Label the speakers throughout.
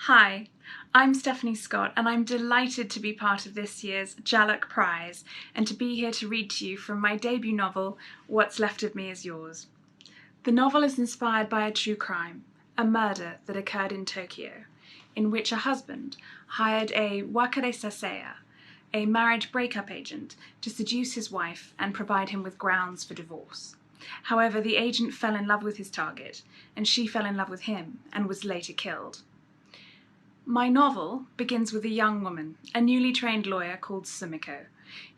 Speaker 1: Hi, I'm Stephanie Scott and I'm delighted to be part of this year's Jhalak Prize and to be here to read to you from my debut novel, What's Left of Me Is Yours. The novel is inspired by a true crime, a murder that occurred in Tokyo, in which a husband hired a wakare sasea, a marriage breakup agent, to seduce his wife and provide him with grounds for divorce. However, the agent fell in love with his target, and she fell in love with him and was later killed. My novel begins with a young woman, a newly trained lawyer called Sumiko,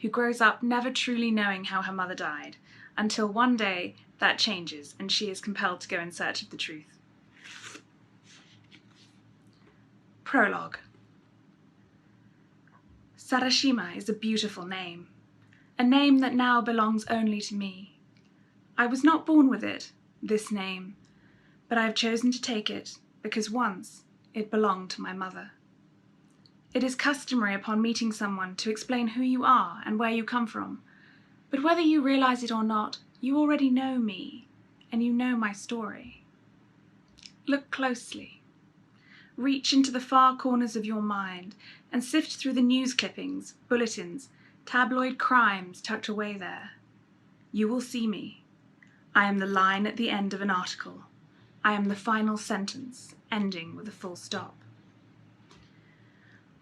Speaker 1: who grows up never truly knowing how her mother died, until one day that changes and she is compelled to go in search of the truth. Prologue. Sarashima is a beautiful name, a name that now belongs only to me. I was not born with it, this name, but I have chosen to take it because once it belonged to my mother. It is customary upon meeting someone to explain who you are and where you come from, but whether you realize it or not, you already know me, and you know my story. Look closely. Reach into the far corners of your mind and sift through the news clippings, bulletins, tabloid crimes tucked away there. You will see me. I am the line at the end of an article. I am the final sentence, ending with a full stop.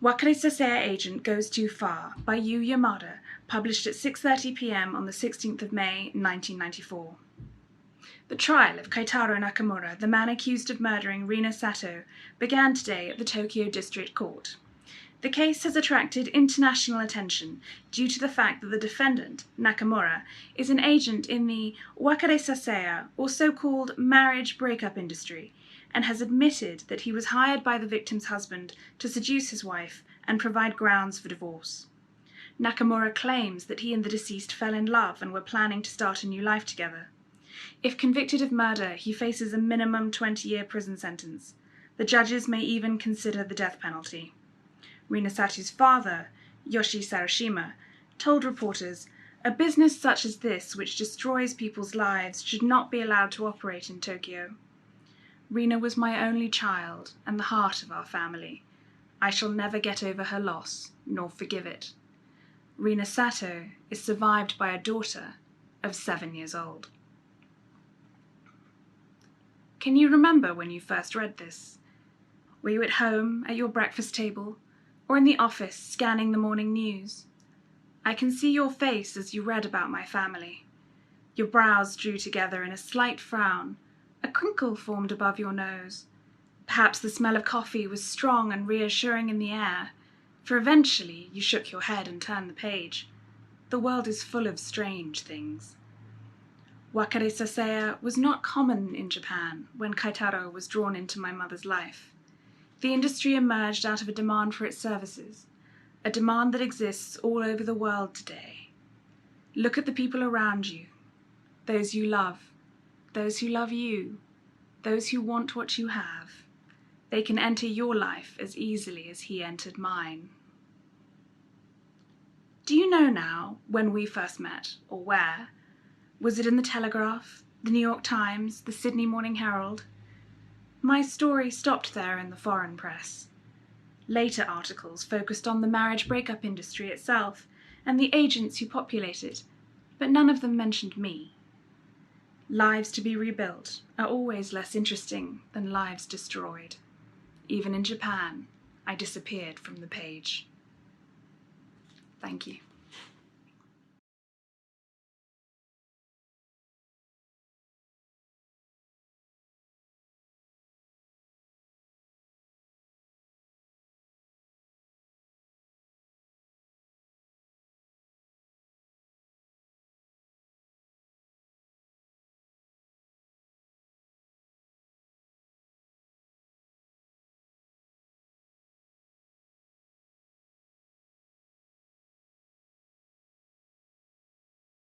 Speaker 1: Wakare Sasea Agent Goes Too Far by Yu Yamada, published at 6:30 p.m. on the 16th of May, 1994. The trial of Keitaro Nakamura, the man accused of murdering Rina Sato, began today at the Tokyo District Court. The case has attracted international attention due to the fact that the defendant, Nakamura, is an agent in the wakare sasea, or so-called marriage breakup industry, and has admitted that he was hired by the victim's husband to seduce his wife and provide grounds for divorce. Nakamura claims that he and the deceased fell in love and were planning to start a new life together. If convicted of murder, he faces a minimum 20-year prison sentence. The judges may even consider the death penalty. Rina Sato's father, Yoshi Sarashima, told reporters, "A business such as this, which destroys people's lives, should not be allowed to operate in Tokyo. Rina was my only child and the heart of our family. I shall never get over her loss, nor forgive it. Rina Sato is survived by a daughter of 7 years old." Can you remember when you first read this? Were you at home, at your breakfast table, or in the office scanning the morning news? I can see your face as you read about my family. Your brows drew together in a slight frown. A crinkle formed above your nose. Perhaps the smell of coffee was strong and reassuring in the air, for eventually you shook your head and turned the page. The world is full of strange things. Wakare sasea was not common in Japan when Keitaro was drawn into my mother's life. The industry emerged out of a demand for its services, a demand that exists all over the world today. Look at the people around you, those you love, those who love you, those who want what you have. They can enter your life as easily as he entered mine. Do you know now when we first met, or where? Was it in the Telegraph, the New York Times, the Sydney Morning Herald? My story stopped there in the foreign press. Later articles focused on the marriage breakup industry itself and the agents who populate it, but none of them mentioned me. Lives to be rebuilt are always less interesting than lives destroyed. Even in Japan, I disappeared from the page. Thank you.